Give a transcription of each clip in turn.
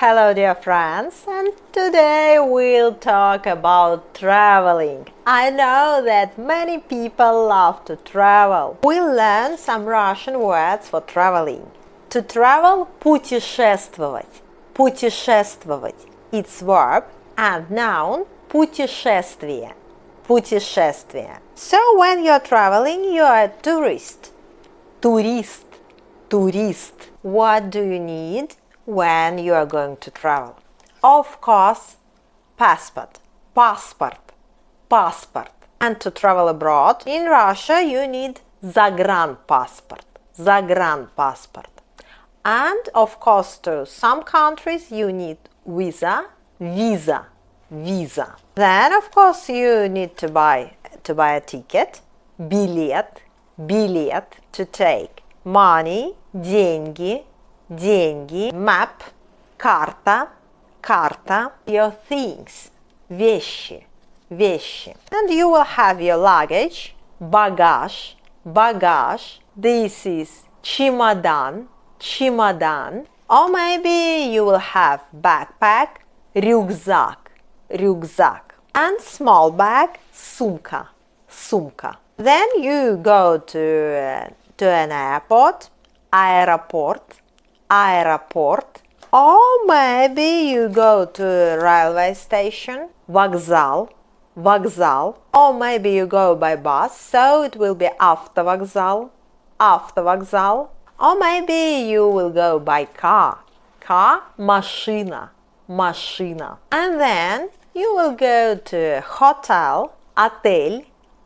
Hello dear friends, and today we'll talk about traveling. I know that many people love to travel. We'll learn some Russian words for traveling. To travel – путешествовать. Путешествовать. It's verb and noun путешествие. Путешествие. So when you're traveling, you're a tourist. Turist. Turist. What do you need when you are going to travel? Of course, passport. Passport. Passport. And to travel abroad, in Russia, you need загранпаспорт. Загранпаспорт. And of course, to some countries, you need visa. Visa. Visa. Then, of course, you need to buy a ticket. Билет. Билет. To take money. Деньги. Деньги. Map. Карта. Карта. Your things. Вещи. Вещи. And you will have your luggage. Багаж. Багаж. This is чемодан. Чемодан. Or maybe you will have backpack. Рюкзак. Рюкзак. And small bag. Сумка. Сумка. Then you go to an airport. Аэропорт. Аэропорт. Or maybe you go to a railway station. Вокзал. Вокзал. Or maybe you go by bus, so it will be автовокзал. Автовокзал. Or maybe you will go by car. Car. Машина. Машина. And then you will go to hotel. Отель.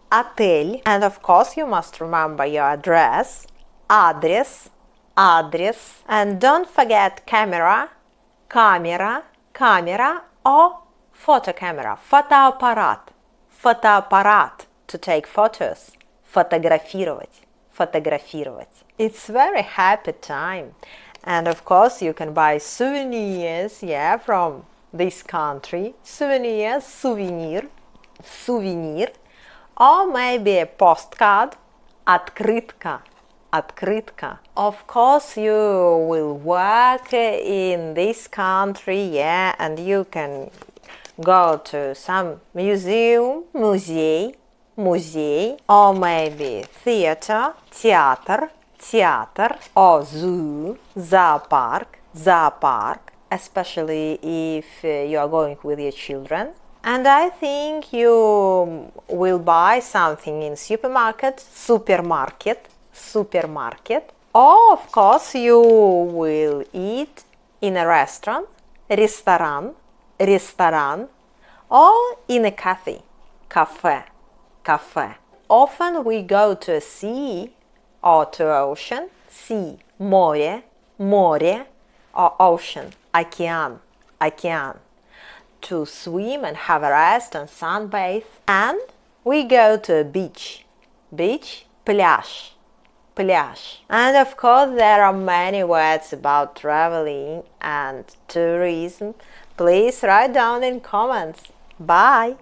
Отель. And of course you must remember your address. Адрес. Адрес. And don't forget camera. Камера. Камера. Or photo camera. Фотоаппарат. Фотоаппарат. To take photos. Фотографировать. Фотографировать. It's very happy time. And of course you can buy souvenirs, from this country. Souvenirs, souvenir. Souvenir. Or maybe a postcard. Открытка. Открытка. Of course you will work in this country, and you can go to some museum, музей, музей, or maybe theater, театр, театр, or zoo, зоопарк, зоопарк, especially if you are going with your children. And I think you will buy something in supermarket, supermarket, supermarket. Or of course you will eat in a restaurant, ресторан, ресторан, or in a cafe, cafe, cafe. Often we go to a sea or to ocean, sea, море, море, or ocean, океан, океан, to swim and have a rest and sunbathe. And we go to a beach, beach, пляж, пляж. And of course there are many words about traveling and tourism. Please write down in comments. Bye!